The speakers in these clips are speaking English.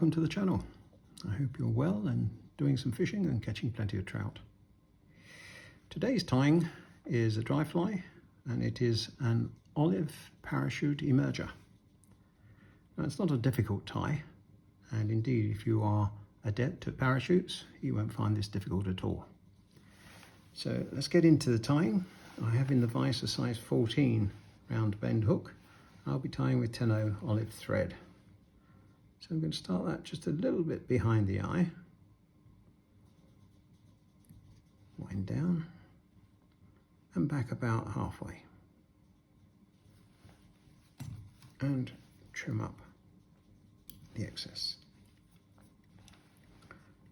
welcome to the channel. I hope you're well and doing some fishing and catching plenty of trout. Today's tying is a dry fly, and it is an olive parachute emerger. Now, it's not a difficult tie, and indeed if you are adept at parachutes you won't find this difficult at all. So let's get into the tying. I have in the vise a size 14 round bend hook. I'll be tying with 10/0 olive thread. So I'm going to start that just a little bit behind the eye, wind down and back about halfway, and trim up the excess.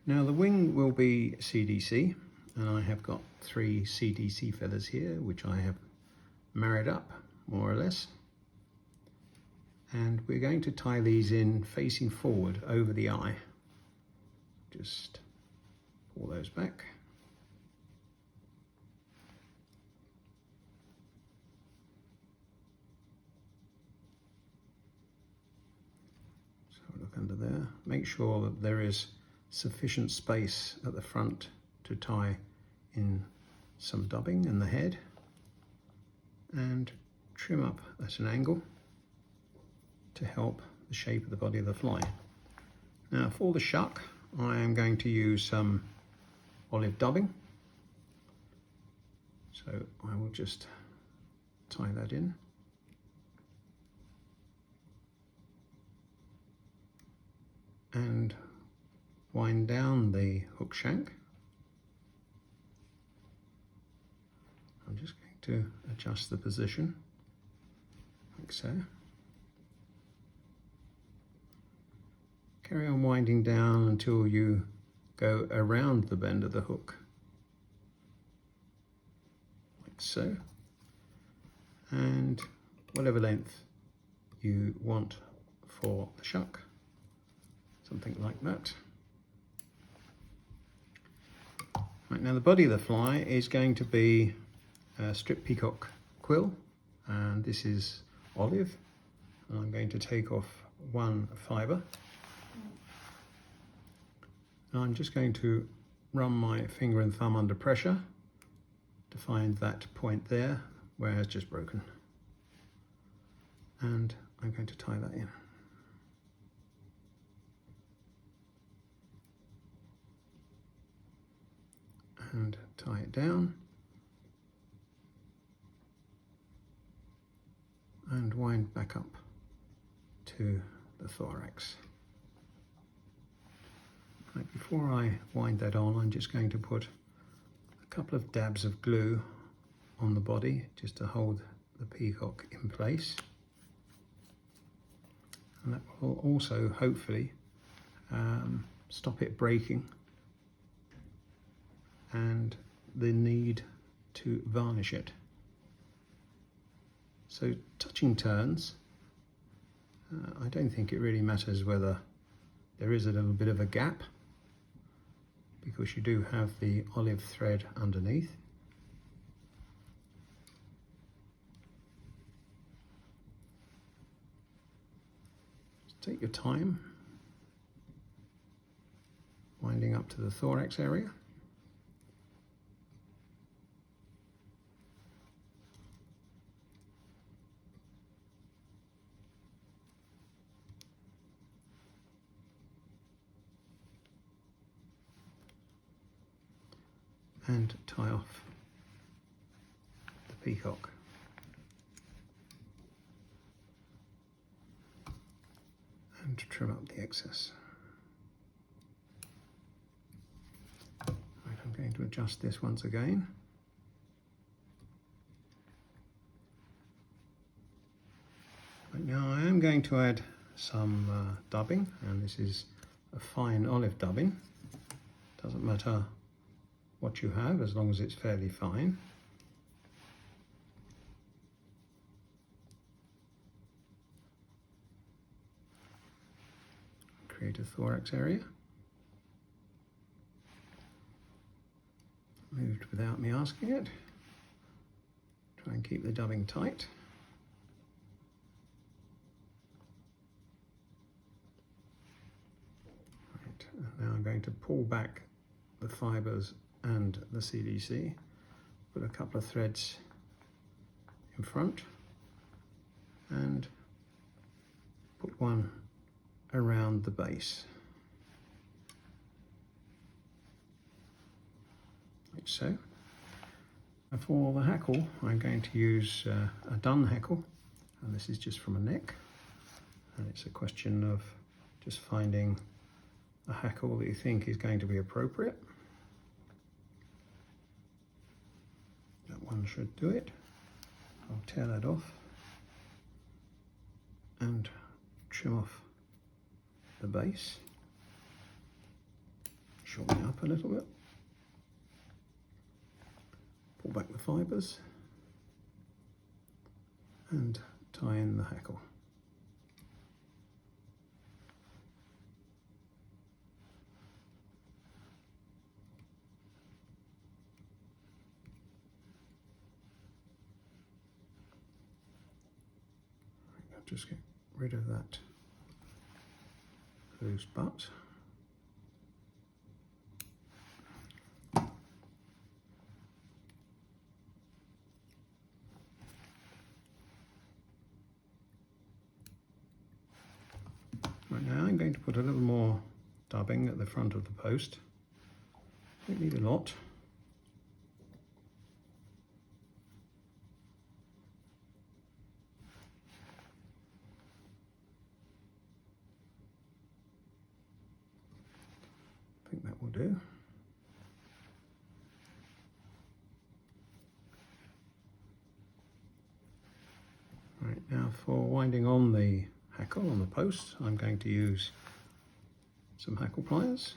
Now the wing will be CDC, and I have got 3 CDC feathers here which I have married up more or less. And we're going to tie these in facing forward over the eye. Just pull those back. So look under there. Make sure that there is sufficient space at the front to tie in some dubbing in the head, and trim up at an angle to help the shape of the body of the fly. Now for the shuck, I am going to use some olive dubbing. So I will just tie that in. And wind down the hook shank. I'm just going to adjust the position like so. Carry on winding down until you go around the bend of the hook, like so, and whatever length you want for the shuck, something like that. Right, now the body of the fly is going to be a strip peacock quill, and this is olive, and I'm going to take off one fibre. Now I'm just going to run my finger and thumb under pressure to find that point there where it has just broken. And I'm going to tie that in. And tie it down. And wind back up to the thorax. Right, before I wind that on, I'm just going to put a couple of dabs of glue on the body just to hold the peacock in place. And that will also hopefully stop it breaking and the need to varnish it. So touching turns, I don't think it really matters whether there is a little bit of a gap, because you do have the olive thread underneath. Just take your time, winding up to the thorax area. And tie off the peacock. And trim up the excess. Right, I'm going to adjust this once again. Right, now I am going to add some dubbing, and this is a fine olive dubbing. Doesn't matter what you have, as long as it's fairly fine. Create a thorax area. Moved without me asking it. Try and keep the dubbing tight. going to pull back the fibres and the CDC, put a couple of threads in front and put one around the base, like so. And for the hackle, I'm going to use a done hackle, and this is just from a neck, and it's a question of just finding a hackle that you think is going to be appropriate. That one should do it. I'll tear that off and trim off the base, shorten it up a little bit, pull back the fibres and tie in the hackle. Just get rid of that loose butt. Right, now I'm going to put a little more dubbing at the front of the post. Don't need a lot. I think that will do. Right, now for winding on the hackle on the post, I'm going to use some hackle pliers.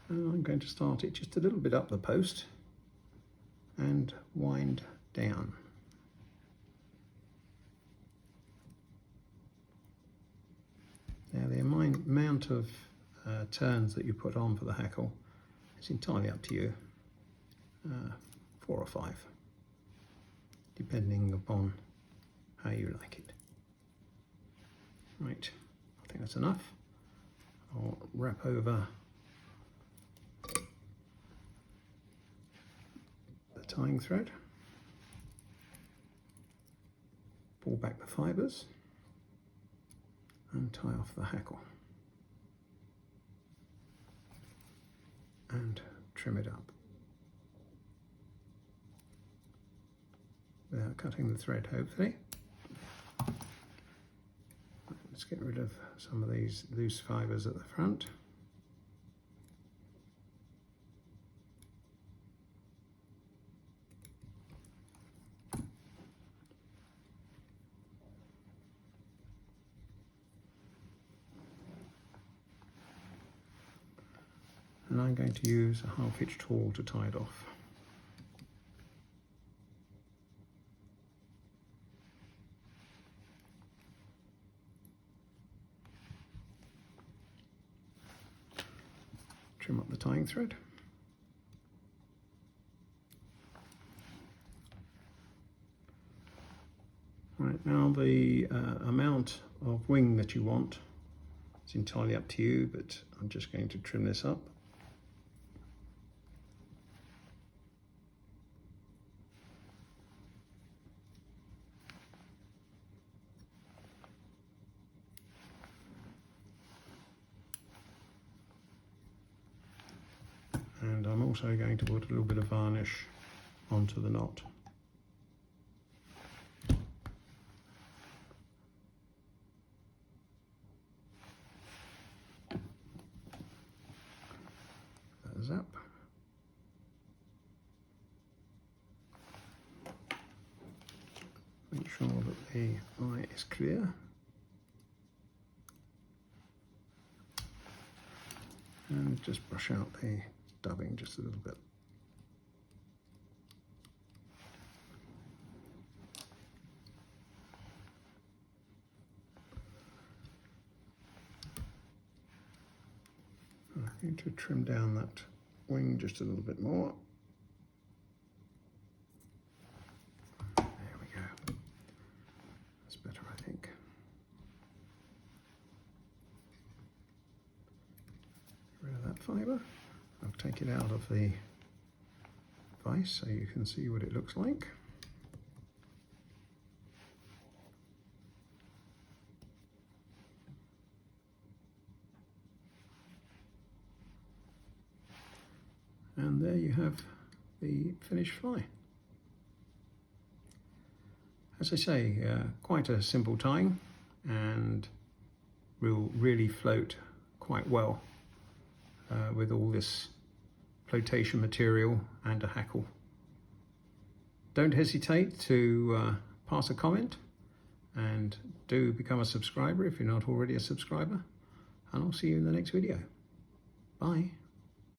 And I'm going to start it just a little bit up the post and wind down. Now the amount of turns that you put on for the hackle is entirely up to you, 4 or 5, depending upon how you like it. Right, I think that's enough. I'll wrap over the tying thread, pull back the fibres and tie off the hackle and trim it up without cutting the thread, hopefully. Let's get rid of some of these loose fibres at the front. And I'm going to use a half-inch tool to tie it off. Trim up the tying thread. Right, now the amount of wing that you want is entirely up to you, but I'm just going to trim this up. And I'm also going to put a little bit of varnish onto the knot. That is up. Make sure that the eye is clear. And just brush out the dubbing just a little bit. I need to trim down that wing just a little bit more. There we go. That's better, I think. fibre. I'll take it out of the vise so you can see what it looks like. And there you have the finished fly. As I say, quite a simple tying, and will really float quite well with all this flotation material and a hackle. Don't hesitate to pass a comment, and do become a subscriber if you're not already a subscriber, and I'll see you in the next video. Bye.